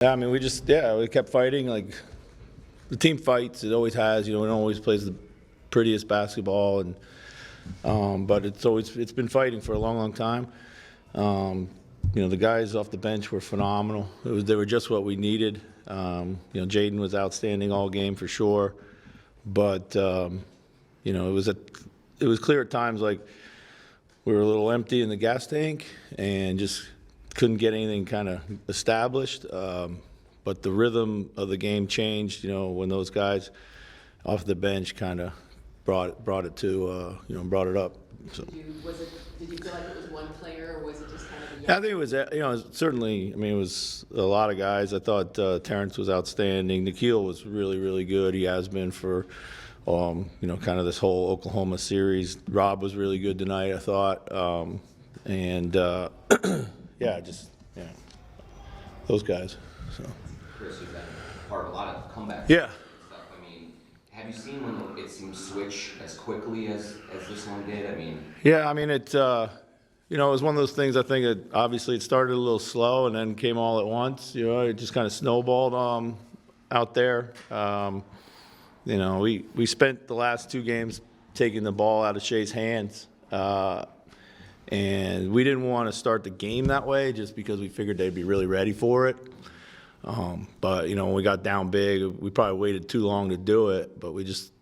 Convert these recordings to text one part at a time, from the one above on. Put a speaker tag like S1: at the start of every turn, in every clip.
S1: Yeah, I mean, we kept fighting. Like, the team fights. It always has. It always plays the prettiest basketball, but it's been fighting for a long, long time. The guys off the bench were phenomenal. They were just what we needed. Jaden was outstanding all game for sure, but it was clear at times like we were a little empty in the gas tank and just couldn't get anything kind of established. But the rhythm of the game changed, when those guys off the bench kind of brought it up. So.
S2: Did you feel like it was one player, or was it just kind of a
S1: I think it was, certainly, it was a lot of guys. I thought Terrence was outstanding. Nikhil was really, really good. He has been for, kind of this whole Oklahoma series. Rob was really good tonight, I thought. Those guys. So.
S3: Chris, you've been part of a lot of comebacks.
S1: Yeah.
S3: Stuff. I mean, have you seen when it seems switch as quickly as this one did? I mean.
S1: Yeah, I mean it was one of those things. I think obviously it started a little slow and then came all at once. It just kind of snowballed out there. We spent the last 2 games taking the ball out of Shea's hands. And we didn't want to start the game that way just because we figured they'd be really ready for it. But, when we got down big, we probably waited too long to do it, but we just,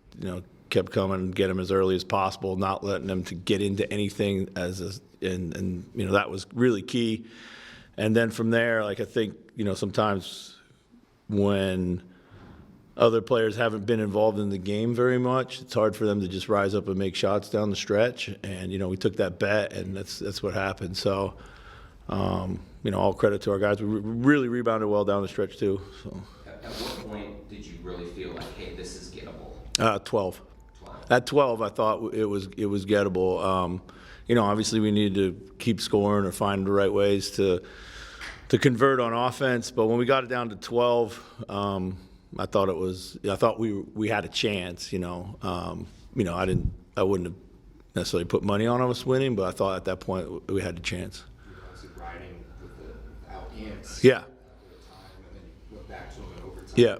S1: kept coming and get them as early as possible, not letting them to get into anything and that was really key. And then from there, like, I think, sometimes when other players haven't been involved in the game very much, it's hard for them to just rise up and make shots down the stretch. And, we took that bet, and that's what happened. So, all credit to our guys. We really rebounded well down the stretch, too. So.
S3: At what point did you really feel like, hey, this is gettable?
S1: 12. At 12, I thought it was gettable. Obviously we needed to keep scoring or find the right ways to convert on offense. But when we got it down to 12, I thought we had a chance. I wouldn't have necessarily put money on us winning, but I thought at that point we had a chance.
S4: Riding without ants.
S1: Yeah.
S4: And then you went back to him in overtime.
S1: Yeah.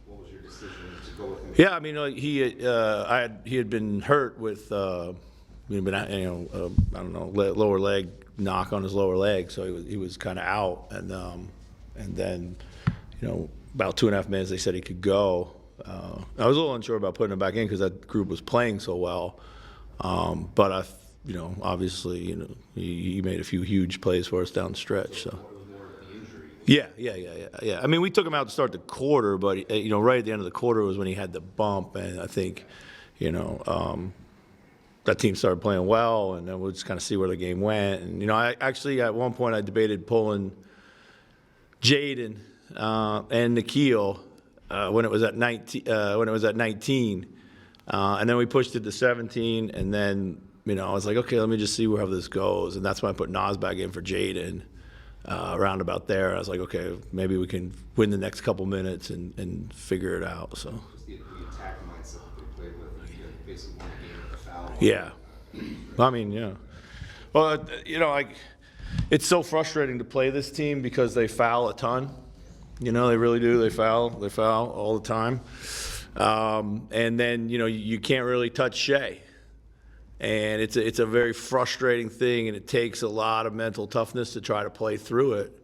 S4: What was your decision to go with him?
S1: Yeah, I mean, he had been hurt with I don't know, lower leg knock on his lower leg, so he was kind of out, and then about 2.5 minutes they said he could go. I was a little unsure about putting him back in because that group was playing so well, but obviously he made a few huge plays for us down the stretch. So. Yeah. I mean, we took him out to start the quarter, but right at the end of the quarter was when he had the bump, and I think, that team started playing well, and then we'll just kind of see where the game went. And I actually at one point I debated pulling Jaden and Nikhil when it was at 19. And then we pushed it to 17, and then I was like, okay, let me just see how this goes, and that's when I put Nas back in for Jaden. Around about there, I was like, okay, maybe we can win the next couple minutes and figure it out. So.
S4: The attack mindset they played with, you basically won the game with a foul.
S1: Yeah. I mean, yeah. Well, it's so frustrating to play this team because they foul a ton. They really do. They foul all the time. And then, you can't really touch Shea. And it's a very frustrating thing, and it takes a lot of mental toughness to try to play through it.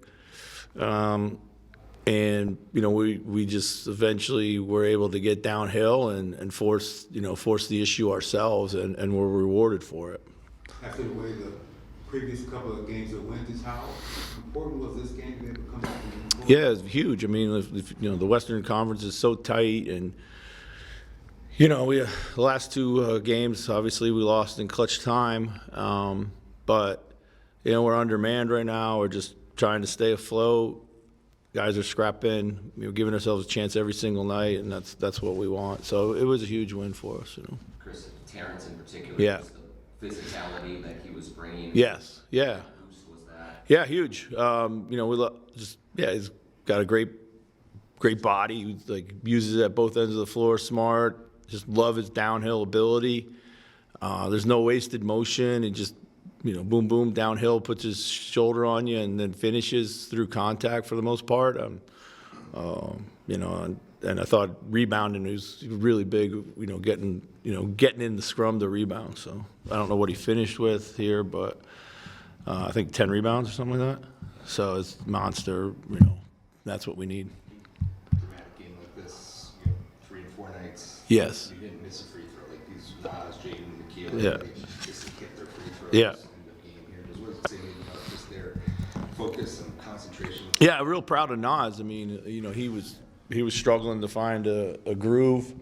S1: We just eventually were able to get downhill and force the issue ourselves, and we're rewarded for it.
S5: After the way the previous couple of games have went, how important was this game to be able to come back and win?
S1: Yeah, it's huge. I mean, the Western Conference is so tight, and the last 2 games, obviously we lost in clutch time, but we're undermanned right now. We're just trying to stay afloat. Guys are scrapping, giving ourselves a chance every single night, and that's what we want. So it was a huge win for us.
S3: Chris, Terrence in particular.
S1: Yeah.
S3: Just the physicality that he was bringing.
S1: Yes. Yeah.
S3: Boost was that?
S1: Yeah, huge. He's got a great body. He uses it at both ends of the floor. Smart. Just love his downhill ability. There's no wasted motion. It just, boom, boom, downhill, puts his shoulder on you, and then finishes through contact for the most part. You know, and I thought rebounding was really big. You know, getting in the scrum to rebound. So I don't know what he finished with here, but I think 10 rebounds or something like that. So it's monster. You know, that's what we need.
S4: Dramatic game like this, 3 and 4 nights.
S1: Yes.
S4: You didn't miss a free throw like these. Nas, Jaden, Nikhil.
S1: Yeah.
S4: They just hit their free throws.
S1: Yeah.
S4: In the game here. Just what does it say about just their focus and concentration?
S1: Yeah, real proud of Nas. I mean, you know, he was struggling to find a groove,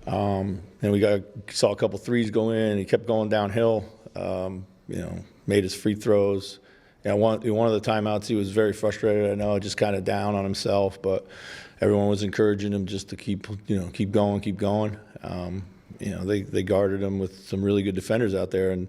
S1: and we saw a couple threes go in. He kept going downhill. You know, made his free throws. Yeah, one of the timeouts, he was very frustrated. I know, just kind of down on himself, but everyone was encouraging him just to keep going. You know, they guarded him with some really good defenders out there and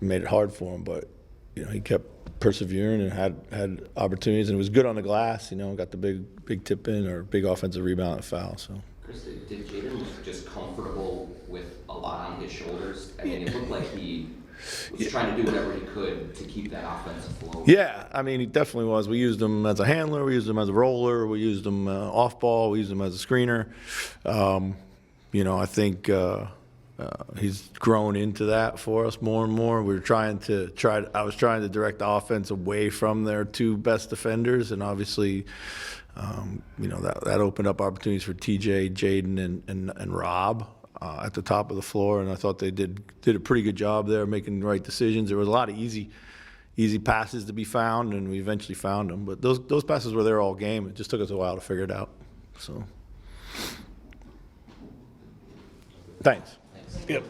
S1: made it hard for him. But you know, he kept persevering and had opportunities, and it was good on the glass. You know, got the big tip in or big offensive rebound and foul. So.
S3: Chris, did Jaden look just comfortable with a lot on his shoulders? I mean, it looked like he was trying to do whatever he could to keep that offense afloat.
S1: Yeah, I mean, he definitely was. We used him as a handler, we used him as a roller, we used him off ball, we used him as a screener. You know, I think he's grown into that for us more and more. I was trying to direct the offense away from their two best defenders, and obviously, you know, that opened up opportunities for TJ, Jaden, and Rob at the top of the floor. And I thought they did a pretty good job there, making the right decisions. There was a lot of easy passes to be found, and we eventually found them. But those passes were there all game. It just took us a while to figure it out. So, thanks.
S3: Thanks.
S1: Yep.